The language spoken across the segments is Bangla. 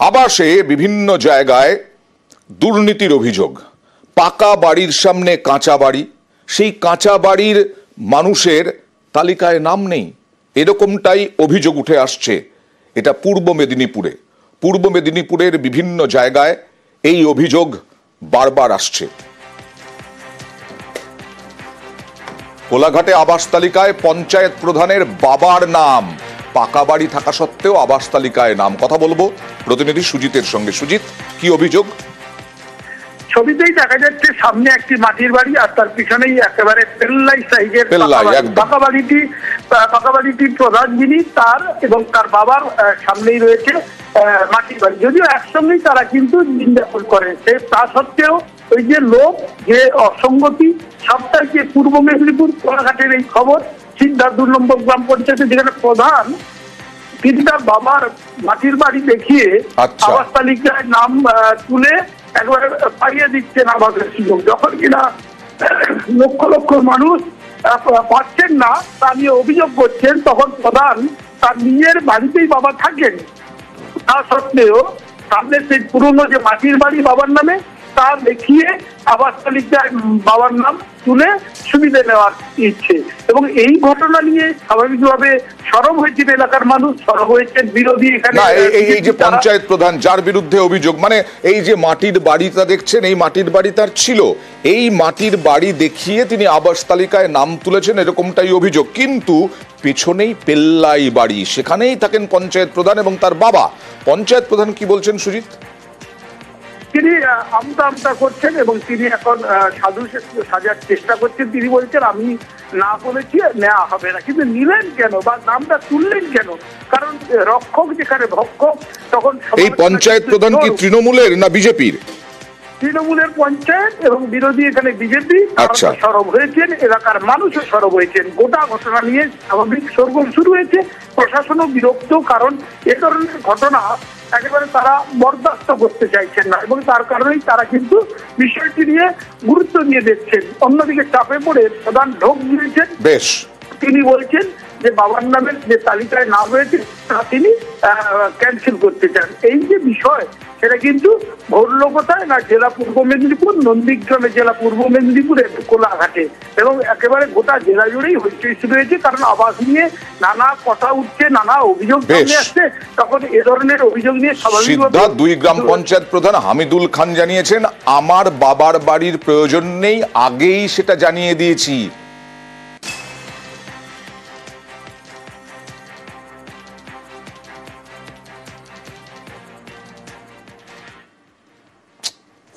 আবাসে বিভিন্ন জায়গায় দুর্নীতির অভিযোগ। পাকা বাড়ির সামনে কাঁচা বাড়ি, সেই কাঁচা বাড়ির মানুষের তালিকায় নাম নেই, এরকমটাই অভিযোগ উঠে আসছে। এটা পূর্ব মেদিনীপুরের বিভিন্ন জায়গায় এই অভিযোগ বারবার আসছে। কোলাঘাটে আবাস তালিকায় পঞ্চায়েত প্রধানের বাবার নাম, পাকা বাড়ি থাকা সত্ত্বেও আবাস তালিকায় নাম। কথা বলবো প্রতিনিধি সুজিতের সঙ্গে। সুজিত, কি অভিযোগ? ছবিতেই দেখা যাচ্ছে সামনে একটি মাটির বাড়ি আর তার পিছনেই একেবারে পেল্লাই সাইজের পাকা বাড়িটির প্রধান যিনি তার এবং তার বাবার সামনেই রয়েছে মাটির বাড়ি। যদিও একসঙ্গেই তারা কিন্তু দিন যাপন করে, তা সত্ত্বেও ওই যে লোক, যে অসঙ্গতি, সবটাই যে পূর্ব মেদিনীপুর কোলাঘাটের এই খবর। সিদ্ধার্থ 2 নম্বর গ্রাম পঞ্চায়েতে যেখানে প্রধান তিনি তার বাবার মাটির বাড়ি দেখিয়ে আবাস তালিকায় নাম তুলে একবারে পাইয়ে দিচ্ছেন আবাসের সুযোগ, যখন কিনা লক্ষ লক্ষ মানুষ পাচ্ছেন না তা নিয়ে অভিযোগ করছেন। তখন প্রধান তার নিজের বাড়িতেই বাবা থাকেন, তা সত্ত্বেও সামনে সেই পুরনো যে মাটির বাড়ি বাবার নামে তা দেখিয়ে আবাস তালিকায় বাবার নাম তুলে সুবিধা নেওয়ার ইচ্ছে। এবং এই ঘটনা নিয়ে স্বাভাবিকভাবে সরব হয়েছেন এলাকার মানুষ, সরব হয়েছেন বিরোধী। এখানে এই যে পঞ্চায়েত প্রধান যার বিরুদ্ধে অভিযোগ, মানে এই যে মাটির বাড়িটা দেখছেন, এই মাটির বাড়ি তার ছিল, এই মাটির বাড়ি দেখিয়ে তিনি আবাস তালিকায় নাম তুলেছেন, এরকমটাই অভিযোগ। কিন্তু পেছনেই পেল্লাই বাড়ি, সেখানেই থাকেন পঞ্চায়েত প্রধান এবং তার বাবা। পঞ্চায়েত প্রধান কি বলছেন সুজিত? তিনি আমতা করছেন এবং তিনি এখন সাধু সাজার চেষ্টা করছেন। তিনি বলছেন আমি না বলেছি, নেওয়া হবে না। কিন্তু নিলেন কেন বা নামটা তুললেন কেন? কারণ রক্ষক যেখানে ভক্ষক, তখন এই পঞ্চায়েত প্রধান কি তৃণমূলের না বিজেপির? তৃণমূলের পঞ্চায়েত এবং বিরোধী এখানে বিজেপি সরব হয়েছেন, এলাকার মানুষও সরব হয়েছেন। গোটা ঘটনা নিয়ে স্বাভাবিক সরগোল শুরু হয়েছে, প্রশাসনও বিরক্ত, কারণ এ ধরনের ঘটনা একেবারে তারা বরদাস্ত করতে চাইছেন না এবং তার কারণেই তারা কিন্তু বিষয়টি নিয়ে গুরুত্ব দিয়ে দেখছেন। অন্যদিকে চাপে পড়ে প্রধান ঢোক দিয়েছেন। বেশ, তিনি বলছেন যে বাবার নামের যে তালিকায় নাম রয়েছে তা তিনি ক্যান্সেল করতে চান। এই যে বিষয়, সেটা কিন্তু ঘটল কোথায় না জেলা পূর্ব মেদিনীপুর, নন্দীগ্রামে জেলা পূর্ব মেদিনীপুরের কোলাঘাটে, এবং একেবারে গোটা জেলা জুড়েই হইচই শুরু হয়েছে। কারণ আবাস নিয়ে নানা কথা উঠছে, নানা অভিযোগ সামনে আসছে, তখন এ ধরনের অভিযোগ নিয়ে স্বাভাবিকভাবে 2 গ্রাম পঞ্চায়েত প্রধান হামিদুল খান জানিয়েছেন, আমার বাবার বাড়ির প্রয়োজন নেই, আগেই সেটা জানিয়ে দিয়েছি।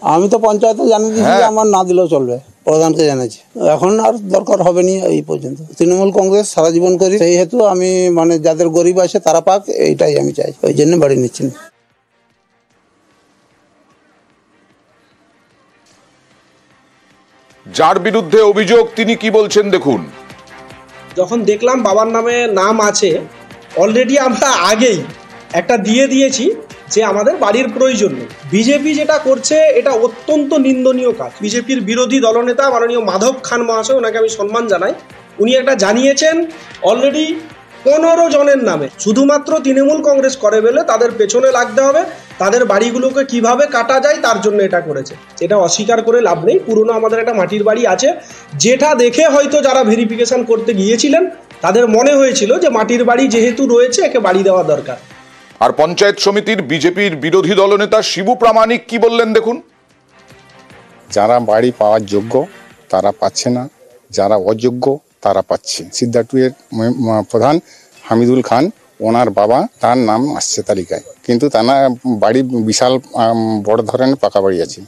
আমি তো পঞ্চায়েতে জানিয়ে দিয়েছি যে আমার না দিলেও চলবে, প্রধানকে জানাচ্ছি। এখন আর দরকার হবে না এই পর্যন্ত। তৃণমূল কংগ্রেস সারা জীবন করি, সেই হেতু আমি মানে যাদের গরিব আছে তারা পাক, এইটাই আমি চাই, ওই জন্য বাড়ি নিচ্ছি। যার বিরুদ্ধে অভিযোগ তিনি কি বলছেন দেখুন। যখন দেখলাম বাবার নামে নাম আছে, অলরেডি আমরা আগেই একটা দিয়ে দিয়েছি যে আমাদের বাড়ির প্রয়োজন নেই। বিজেপি যেটা করছে এটা অত্যন্ত নিন্দনীয় কাজ। বিজেপির বিরোধী দলনেতা মাননীয় মাধব খান মহাশয়, ওনাকে আমি সম্মান জানাই, উনি একটা জানিয়েছেন অলরেডি 15 জনের নামে শুধুমাত্র তৃণমূল কংগ্রেস করে বলে তাদের পেছনে লাগতে হবে, তাদের বাড়িগুলোকে কিভাবে কাটা যায় তার জন্য এটা করেছে। এটা অস্বীকার করে লাভ নেই। পুরনো আমাদের একটা মাটির বাড়ি আছে, যেটা দেখে হয়তো যারা ভেরিফিকেশন করতে গিয়েছিলেন তাদের মনে হয়েছিল যে মাটির বাড়ি যেহেতু রয়েছে একে বাড়ি দেওয়া দরকার। আর পঞ্চায়েত সমিতির বিজেপির বিরোধী দলনেতা শিবু প্রামাণিক কি বললেন দেখুন। যারা বাড়ি পাওয়ার যোগ্য তারা পাচ্ছে না, যারা অযোগ্য তারা পাচ্ছে। সিদ্ধার্থ এর প্রধান হামিদুল খান, ওনার বাবা, তার নাম আসছে তালিকায়, কিন্তু তার বাড়ি বিশাল বড় ধরনের পাকা বাড়ি আছে।